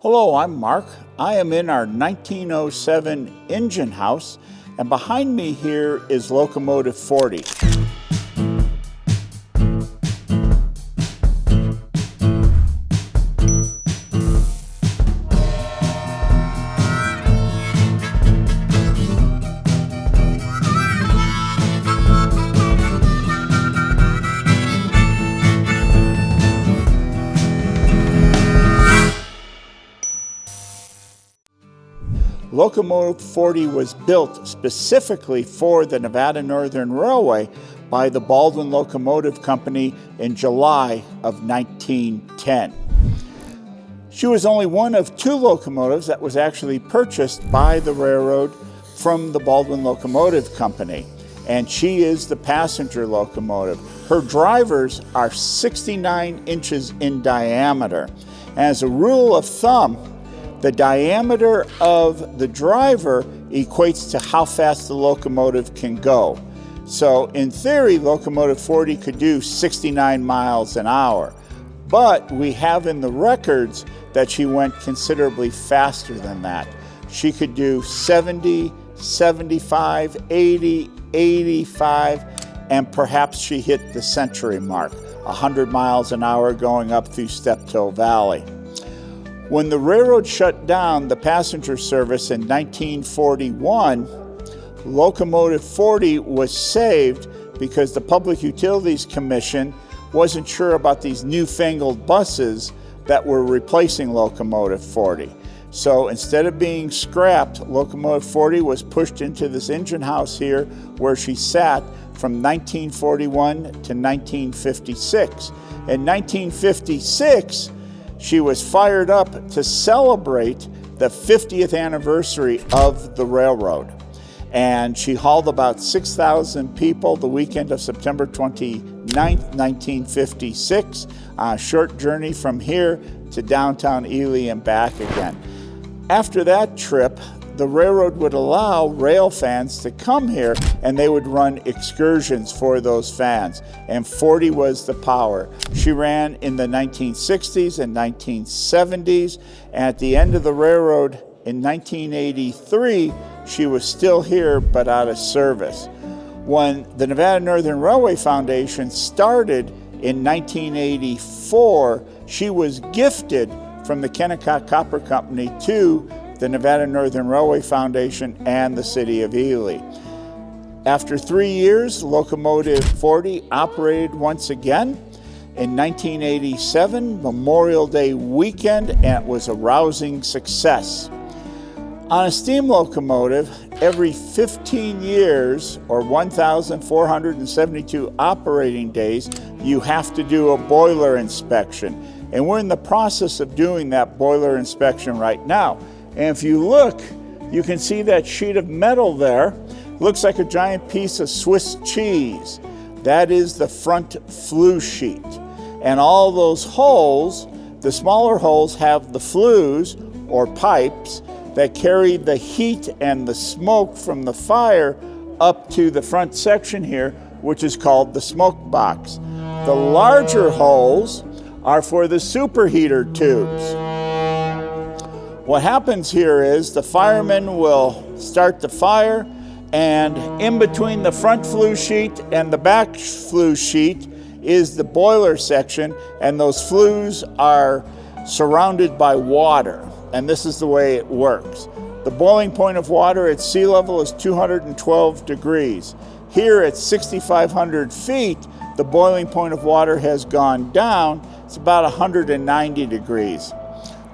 Hello, I'm Mark. I am in our 1907 engine house, and behind me here is Locomotive 40. Locomotive 40 was built specifically for the Nevada Northern Railway by the Baldwin Locomotive Company in July of 1910. She was only one of two locomotives that was actually purchased by the railroad from the Baldwin Locomotive Company, and she is the passenger locomotive. Her drivers are 69 inches in diameter. As a rule of thumb, the diameter of the driver equates to how fast the locomotive can go. So in theory, Locomotive 40 could do 69 miles an hour, but we have in the records that she went considerably faster than that. She could do 70, 75, 80, 85, and perhaps she hit the century mark, 100 miles an hour going up through Steptoe Valley. When the railroad shut down the passenger service in 1941, Locomotive 40 was saved because the Public Utilities Commission wasn't sure about these newfangled buses that were replacing Locomotive 40. So instead of being scrapped, Locomotive 40 was pushed into this engine house here where she sat from 1941 to 1956. In 1956, she was fired up to celebrate the 50th anniversary of the railroad. And she hauled about 6,000 people the weekend of September 29th, 1956, a short journey from here to downtown Ely and back again. After that trip, the railroad would allow rail fans to come here and they would run excursions for those fans. And 40 was the power. She ran in the 1960s and 1970s. And at the end of the railroad in 1983, she was still here but out of service. When the Nevada Northern Railway Foundation started in 1984, she was gifted from the Kennecott Copper Company to the Nevada Northern Railway Foundation and the city of Ely. After 3 years, Locomotive 40 operated once again in 1987, Memorial Day weekend, and it was a rousing success. On a steam locomotive, every 15 years, or 1,472 operating days, you have to do a boiler inspection. And we're in the process of doing that boiler inspection right now. And if you look, you can see that sheet of metal there. Looks like a giant piece of Swiss cheese. That is the front flue sheet. And all those holes, the smaller holes, have the flues or pipes that carry the heat and the smoke from the fire up to the front section here, which is called the smoke box. The larger holes are for the superheater tubes. What happens here is the firemen will start the fire, and in between the front flue sheet and the back flue sheet is the boiler section, and those flues are surrounded by water, and this is the way it works. The boiling point of water at sea level is 212 degrees. Here at 6,500 feet, the boiling point of water has gone down. It's about 190 degrees.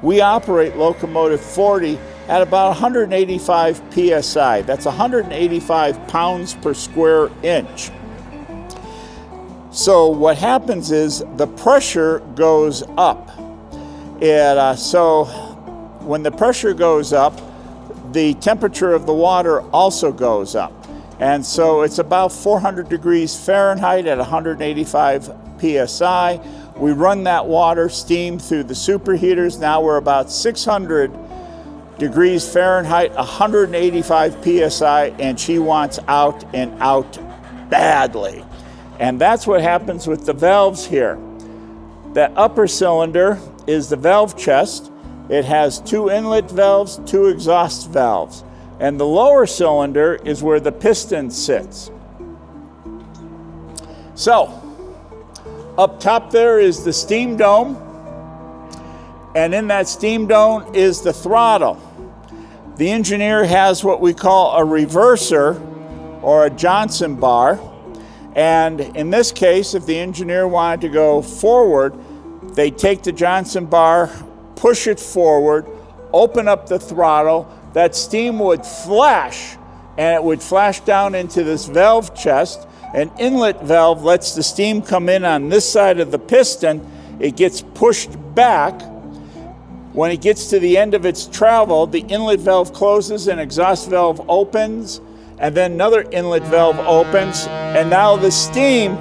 We operate Locomotive 40 at about 185 psi. That's 185 pounds per square inch. So what happens is the pressure goes up. So when the pressure goes up, the temperature of the water also goes up. And so it's about 400 degrees Fahrenheit at 185 psi. We run that water steam through the superheaters. Now we're about 600 degrees Fahrenheit, 185 psi, and she wants out and out badly. And that's what happens with the valves here. That upper cylinder is the valve chest, It has 2 inlet valves, 2 exhaust valves. And the lower cylinder is where the piston sits. So, up top there is the steam dome. And in that steam dome is the throttle. The engineer has what we call a reverser or a Johnson bar. And in this case, if the engineer wanted to go forward, they take the Johnson bar, push it forward, open up the throttle, that steam would flash, and it would flash down into this valve chest. An inlet valve lets the steam come in on this side of the piston. It gets pushed back. When it gets to the end of its travel, the inlet valve closes and exhaust valve opens, and then another inlet valve opens, and now the steam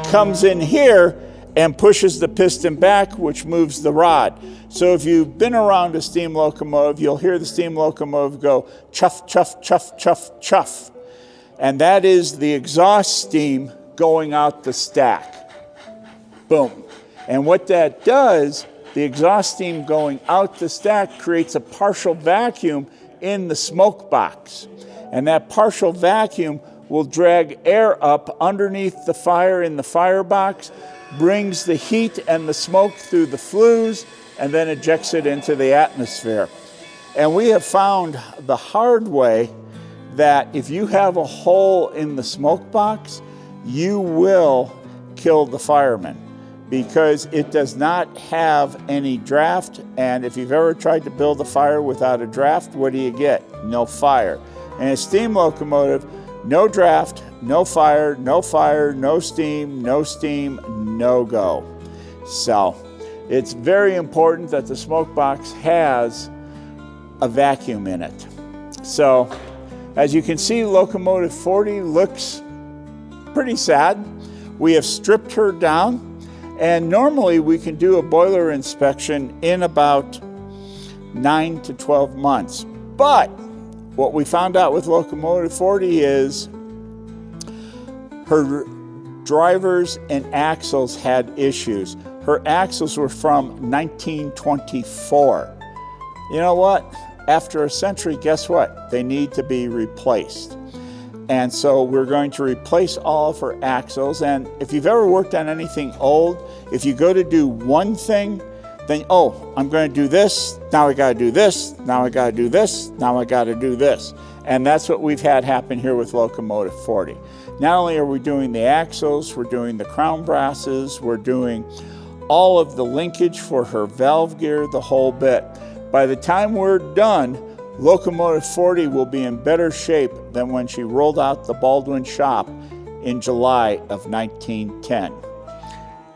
comes in here and pushes the piston back, which moves the rod. So if you've been around a steam locomotive, you'll hear the steam locomotive go chuff, chuff, chuff, chuff, chuff. And that is the exhaust steam going out the stack. Boom. And what that does, the exhaust steam going out the stack creates a partial vacuum in the smoke box. And that partial vacuum will drag air up underneath the fire in the firebox, brings the heat and the smoke through the flues, and then ejects it into the atmosphere. And we have found the hard way that if you have a hole in the smoke box, you will kill the fireman because it does not have any draft. And if you've ever tried to build a fire without a draft, what do you get? No fire. In a steam locomotive, no draft, no fire, no steam, no go. So it's very important that the smoke box has a vacuum in it. So as you can see, Locomotive 40 looks pretty sad. We have stripped her down, and normally we can do a boiler inspection in about 9 to 12 months. But what we found out with Locomotive 40 is her drivers and axles had issues. Her axles were from 1924. You know what? After a century, guess what? They need to be replaced. And so we're going to replace all of her axles. And if you've ever worked on anything old, if you go to do one thing, then, oh, I'm going to do this, now I got to do this, now I got to do this, now I got to do this. And that's what we've had happen here with Locomotive 40. Not only are we doing the axles, we're doing the crown brasses, we're doing all of the linkage for her valve gear, the whole bit. By the time we're done, Locomotive 40 will be in better shape than when she rolled out the Baldwin shop in July of 1910.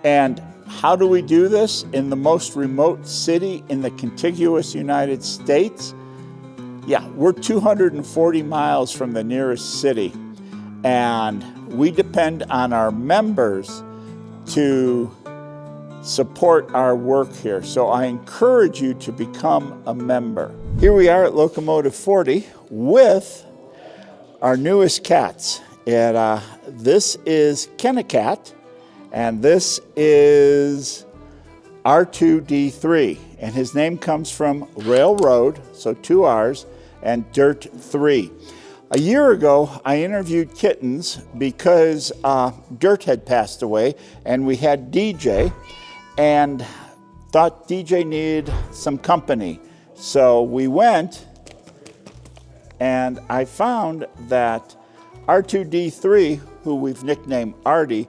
And how do we do this in the most remote city in the contiguous United States? Yeah, we're 240 miles from the nearest city, and we depend on our members to support our work here. So I encourage you to become a member. Here we are at Locomotive 40 with our newest cats. And this is Kennecat, and this is R2D3. And his name comes from railroad, so 2 R's, and dirt 3. A year ago, I interviewed Kittens because Dirt had passed away, and we had DJ, and thought DJ needed some company. So we went, and I found that R2D3, who we've nicknamed Artie,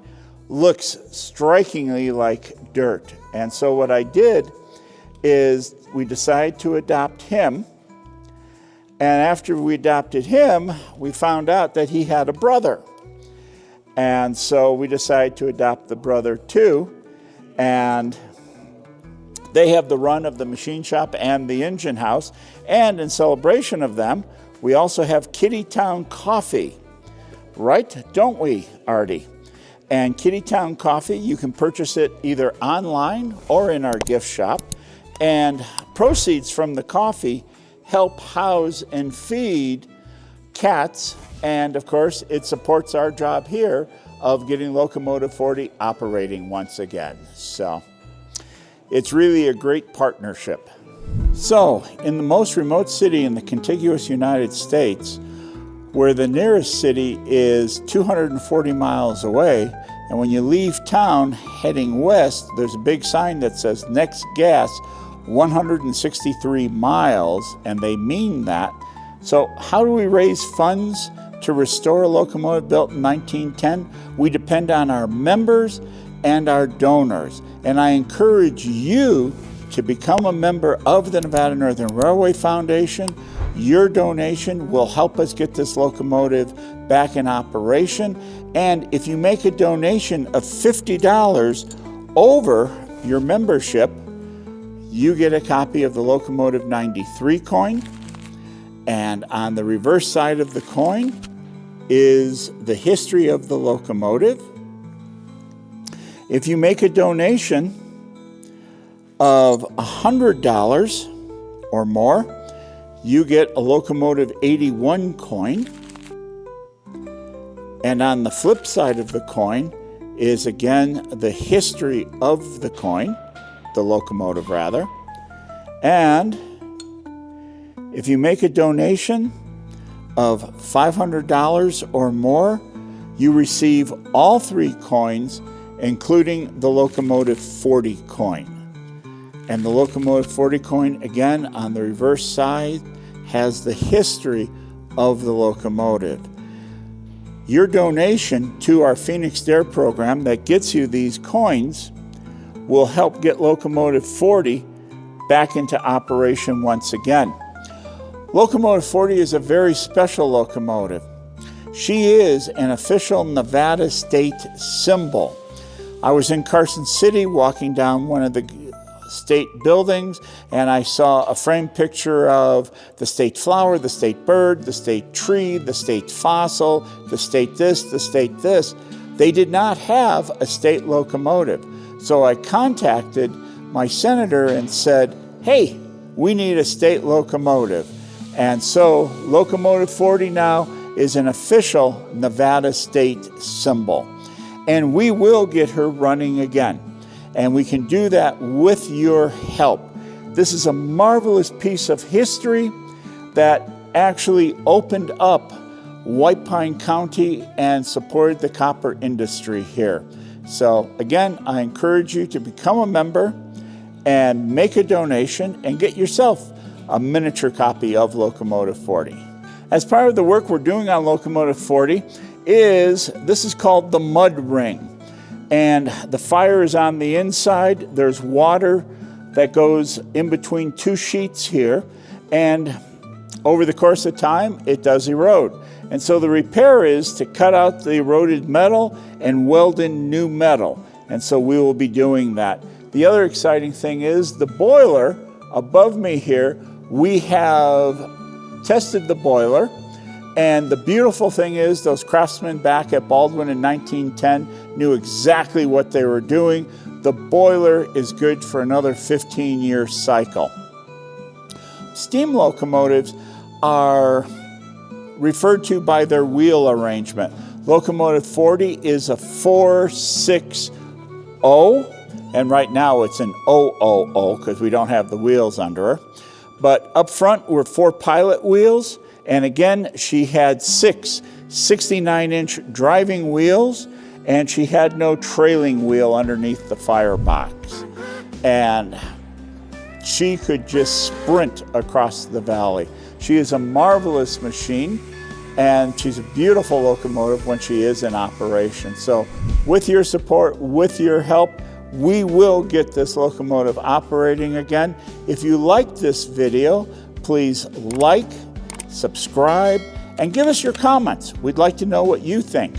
looks strikingly like Dirt. And so what I did is we decided to adopt him. And after we adopted him, we found out that he had a brother. And so we decided to adopt the brother too. And they have the run of the machine shop and the engine house. And in celebration of them, we also have Kittytown Coffee. Right? Don't we, Artie? And Kittytown Coffee, you can purchase it either online or in our gift shop. And proceeds from the coffee help house and feed cats. And of course, it supports our job here of getting Locomotive 40 operating once again. So it's really a great partnership. So, in the most remote city in the contiguous United States, where the nearest city is 240 miles away, and when you leave town heading west, there's a big sign that says next gas 163 miles, and they mean that. So how do we raise funds to restore a locomotive built in 1910? We depend on our members and our donors. And I encourage you to become a member of the Nevada Northern Railway Foundation. Your donation will help us get this locomotive back in operation. And if you make a donation of $50 over your membership, you get a copy of the Locomotive 93 coin. And on the reverse side of the coin is the history of the locomotive. If you make a donation of $100 or more, you get a Locomotive 81 coin. And on the flip side of the coin is again the history of the coin, the locomotive rather. And if you make a donation of $500 or more, you receive all 3 coins, including the Locomotive 40 coin. And the Locomotive 40 coin, again, on the reverse side, has the history of the locomotive. Your donation to our Phoenix Dare program that gets you these coins will help get Locomotive 40 back into operation once again. Locomotive 40 is a very special locomotive. She is an official Nevada state symbol. I was in Carson City walking down one of the state buildings, and I saw a framed picture of the state flower, the state bird, the state tree, the state fossil, the state this, the state this. They did not have a state locomotive. So I contacted my senator and said, hey, we need a state locomotive. And so Locomotive 40 now is an official Nevada state symbol. And we will get her running again. And we can do that with your help. This is a marvelous piece of history that actually opened up White Pine County and supported the copper industry here. So again, I encourage you to become a member and make a donation and get yourself a miniature copy of Locomotive 40. As part of the work we're doing on Locomotive 40 this is called the mud ring. And the fire is on the inside. There's water that goes in between 2 sheets here. And over the course of time, it does erode. And so the repair is to cut out the eroded metal and weld in new metal. And so we will be doing that. The other exciting thing is the boiler above me here. We have tested the boiler. And the beautiful thing is those craftsmen back at Baldwin in 1910 knew exactly what they were doing. The boiler is good for another 15-year cycle. Steam locomotives are referred to by their wheel arrangement. Locomotive 40 is a 4-6-0, and right now it's an 0-0-0 because we don't have the wheels under her. But up front were 4 pilot wheels. And again, she had 6 69-inch driving wheels, and she had no trailing wheel underneath the firebox. And she could just sprint across the valley. She is a marvelous machine, and she's a beautiful locomotive when she is in operation. So with your support, with your help, we will get this locomotive operating again. If you like this video, please like, subscribe, and give us your comments. We'd like to know what you think.